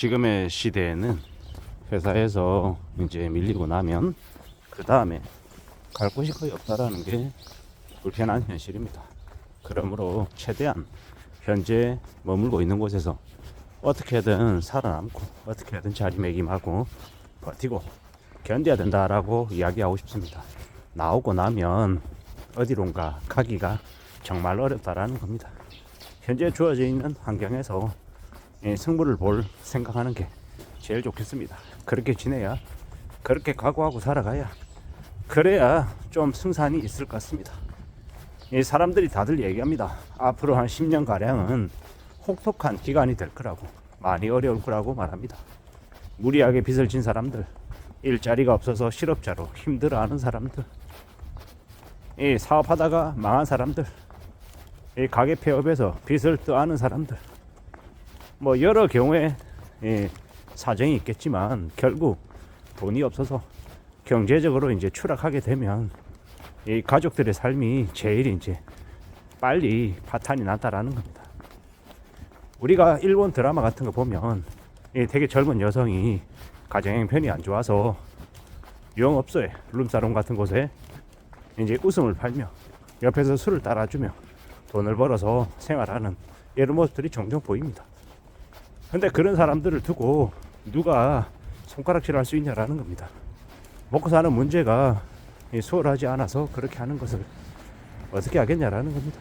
지금의 시대에는 회사에서 이제 밀리고 나면 그 다음에 갈 곳이 거의 없다라는 게 불편한 현실입니다. 그러므로 최대한 현재 머물고 있는 곳에서 어떻게든 살아남고 어떻게든 자리매김하고 버티고 견뎌야 된다라고 이야기하고 싶습니다. 나오고 나면 어디론가 가기가 정말 어렵다라는 겁니다. 현재 주어져 있는 환경에서 승부를 볼 생각하는 게 제일 좋겠습니다. 그렇게 지내야, 그렇게 각오하고 살아가야, 그래야 좀 승산이 있을 것 같습니다. 사람들이 다들 얘기합니다. 앞으로 한 10년 가량은 혹독한 기간이 될 거라고, 많이 어려울 거라고 말합니다. 무리하게 빚을 진 사람들, 일자리가 없어서 실업자로 힘들어하는 사람들, 사업하다가 망한 사람들, 가게 폐업해서 빚을 떠안은 사람들, 뭐 여러 경우에 사정이 있겠지만 결국 돈이 없어서 경제적으로 이제 추락하게 되면 이 가족들의 삶이 제일 이제 빨리 파탄이 났다라는 겁니다. 우리가 일본 드라마 같은 거 보면 되게 젊은 여성이 가정 형편이 안 좋아서 유흥업소에, 룸사롱 같은 곳에 이제 웃음을 팔며 옆에서 술을 따라주며 돈을 벌어서 생활하는 이런 모습들이 종종 보입니다. 근데 그런 사람들을 두고 누가 손가락질 할 수 있냐라는 겁니다. 먹고 사는 문제가 수월하지 않아서 그렇게 하는 것을 어떻게 하겠냐라는 겁니다.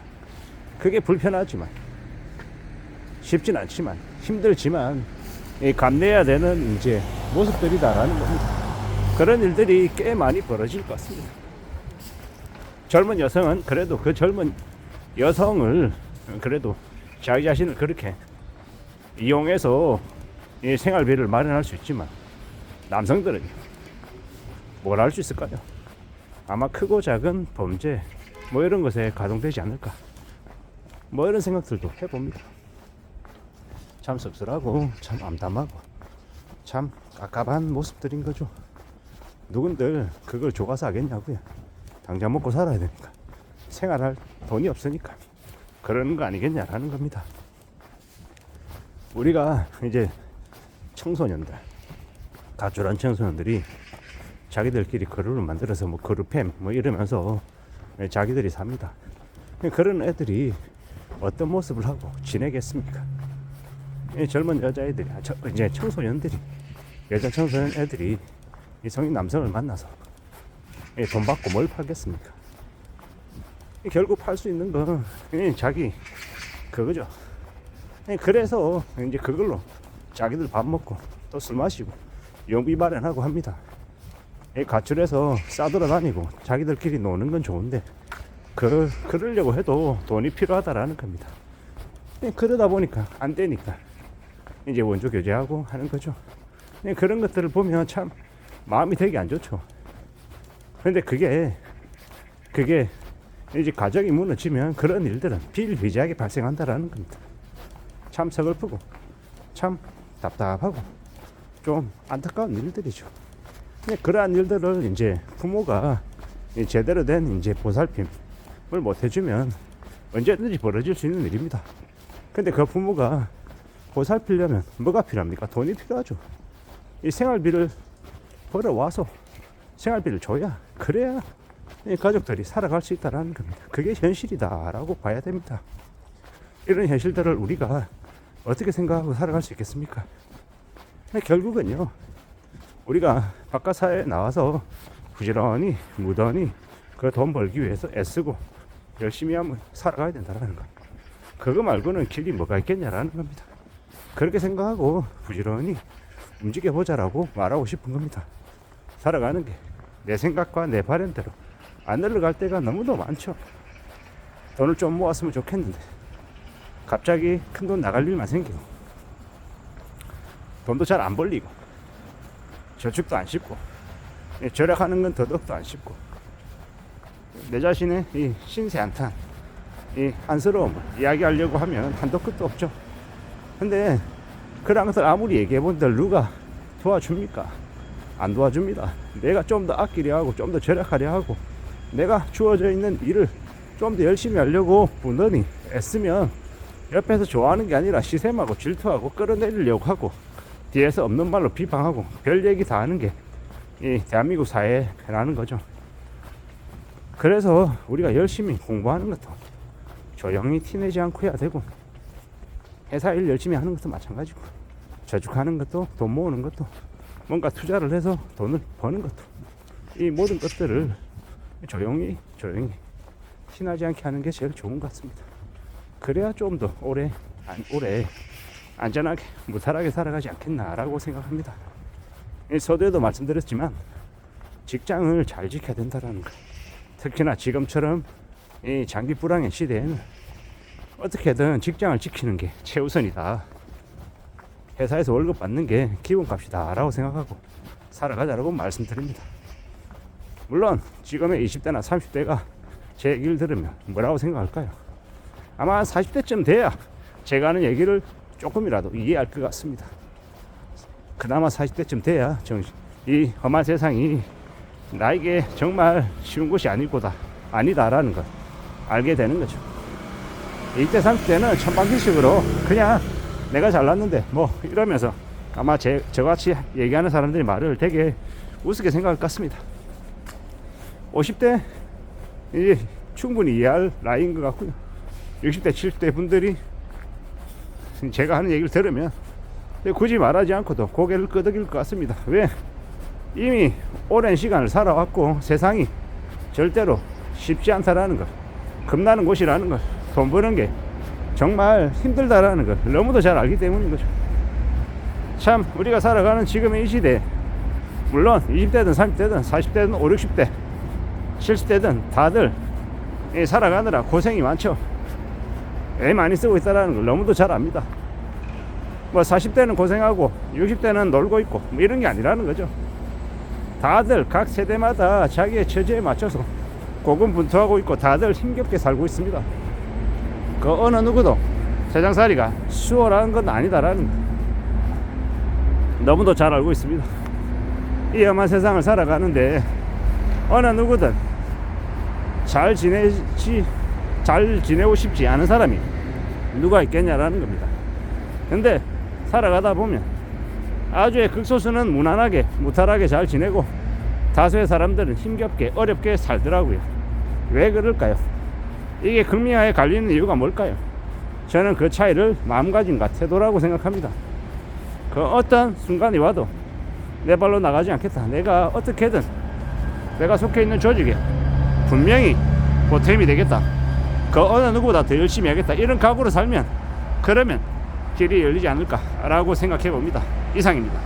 그게 불편하지만, 쉽진 않지만, 힘들지만 감내해야 되는 이제 모습들이다라는 겁니다. 그런 일들이 꽤 많이 벌어질 것 같습니다. 젊은 여성은 그래도 그 젊은 여성을 그래도 자기 자신을 그렇게 이용해서 이 생활비를 마련할 수 있지만 남성들은 뭘 할 수 있을까요? 아마 크고 작은 범죄 뭐 이런 것에 가동되지 않을까, 뭐 이런 생각들도 해봅니다. 참 씁쓸하고 참 암담하고 참 깝깝한 모습들인 거죠. 누군들 그걸 좋아서 하겠냐고요. 당장 먹고 살아야 되니까, 생활할 돈이 없으니까 그러는 거 아니겠냐라는 겁니다. 우리가 이제 청소년들, 가출한 청소년들이 자기들끼리 그룹을 만들어서 뭐 그룹팸 뭐 이러면서 자기들이 삽니다. 그런 애들이 어떤 모습을 하고 지내겠습니까? 젊은 여자애들이, 이제 청소년들이, 여자 청소년 애들이 이 성인 남성을 만나서 돈 받고 뭘 팔겠습니까? 결국 팔 수 있는 건 자기 그거죠. 그래서 이제 그걸로 자기들 밥 먹고 또 술 마시고 용비 마련하고 합니다. 가출해서 싸돌아다니고 자기들끼리 노는 건 좋은데 그러려고 해도 돈이 필요하다라는 겁니다. 그러다 보니까 안 되니까 이제 원조 교제하고 하는 거죠. 그런 것들을 보면 참 마음이 되게 안 좋죠. 그런데 그게 이제 가정이 무너지면 그런 일들은 비일비재하게 발생한다라는 겁니다. 참 서글프고 참 답답하고 좀 안타까운 일들이죠. 그러한 일들을 이제 부모가 제대로 된 이제 보살핌을 못 해주면 언제든지 벌어질 수 있는 일입니다. 근데 그 부모가 보살피려면 뭐가 필요합니까? 돈이 필요하죠. 이 생활비를 벌어와서 생활비를 줘야, 그래야 이 가족들이 살아갈 수 있다는 겁니다. 그게 현실이다라고 봐야 됩니다. 이런 현실들을 우리가 어떻게 생각하고 살아갈 수 있겠습니까? 결국은요, 우리가 바깥 사회에 나와서 부지런히 무던히 그 돈 벌기 위해서 애쓰고 열심히 하면 살아가야 된다는 거, 그거 말고는 길이 뭐가 있겠냐라는 겁니다. 그렇게 생각하고 부지런히 움직여보자라고 말하고 싶은 겁니다. 살아가는 게 내 생각과 내 바램대로 안 흘러갈 때가 너무도 많죠. 돈을 좀 모았으면 좋겠는데 갑자기 큰 돈 나갈 일만 생기고 돈도 잘 안 벌리고 저축도 안 쉽고 절약하는 건 더더욱도 안 쉽고 내 자신의 이 신세한탄, 이 안쓰러움을 이야기하려고 하면 한도 끝도 없죠. 근데 그런 것들 아무리 얘기해본들 누가 도와줍니까? 안 도와줍니다. 내가 좀 더 아끼려 하고 좀 더 절약하려 하고 내가 주어져 있는 일을 좀 더 열심히 하려고 부단히 애쓰면 옆에서 좋아하는 게 아니라 시샘하고 질투하고 끌어내리려고 하고 뒤에서 없는 말로 비방하고 별 얘기 다 하는 게 이 대한민국 사회라는 거죠. 그래서 우리가 열심히 공부하는 것도 조용히 티내지 않고 해야 되고, 회사 일 열심히 하는 것도 마찬가지고, 저축하는 것도, 돈 모으는 것도, 뭔가 투자를 해서 돈을 버는 것도, 이 모든 것들을 조용히 티나지 않게 하는 게 제일 좋은 것 같습니다. 그래야 좀 더 오래 안전하게 무탈하게 살아가지 않겠나라고 생각합니다. 서두에도 말씀드렸지만 직장을 잘 지켜야 된다는 것, 특히나 지금처럼 이 장기 불황의 시대에는 어떻게든 직장을 지키는 게 최우선이다. 회사에서 월급 받는 게 기본값이다 라고 생각하고 살아가자라고 말씀드립니다. 물론 지금의 20대나 30대가 제 얘기를 들으면 뭐라고 생각할까요? 아마 40대쯤 돼야 제가 하는 얘기를 조금이라도 이해할 것 같습니다. 그나마 40대쯤 돼야 이 험한 세상이 나에게 정말 쉬운 곳이 아니다라는 걸 알게 되는 거죠. 20대 30대는 천방지식으로 그냥 내가 잘났는데 뭐 이러면서 아마 저같이 얘기하는 사람들이 말을 되게 우습게 생각할 것 같습니다. 50대 이제 충분히 이해할 나이인 것 같고요. 60대 70대 분들이 제가 하는 얘기를 들으면 굳이 말하지 않고도 고개를 끄덕일 것 같습니다. 왜? 이미 오랜 시간을 살아왔고 세상이 절대로 쉽지 않다라는 걸, 겁나는 곳이라는 걸, 돈 버는 게 정말 힘들다라는 걸 너무도 잘 알기 때문인 거죠. 참 우리가 살아가는 지금의 이 시대에 물론 20대든 30대든 40대든 5, 60대 70대든 다들 살아가느라 고생이 많죠. 애 많이 쓰고 있다는 걸 너무도 잘 압니다. 뭐 40대는 고생하고 60대는 놀고 있고 뭐 이런 게 아니라는 거죠. 다들 각 세대마다 자기의 처지에 맞춰서 고군분투하고 있고 다들 힘겹게 살고 있습니다. 그 어느 누구도 세상살이가 수월한 건 아니다라는 거 너무도 잘 알고 있습니다. 이 험한 세상을 살아가는데 어느 누구든 잘 지내고 싶지 않은 사람이 누가 있겠냐라는 겁니다. 근데 살아가다 보면 아주의 극소수는 무난하게 무탈하게 잘 지내고 다수의 사람들은 힘겹게 어렵게 살더라고요. 왜 그럴까요? 이게 극명하게 갈리는 이유가 뭘까요? 저는 그 차이를 마음가짐과 태도라고 생각합니다. 그 어떤 순간이 와도 내 발로 나가지 않겠다. 내가 어떻게든 내가 속해 있는 조직에 분명히 보탬이 되겠다. 그 어느 누구보다 더 열심히 하겠다. 이런 각오로 살면 그러면 길이 열리지 않을까라고 생각해 봅니다. 이상입니다.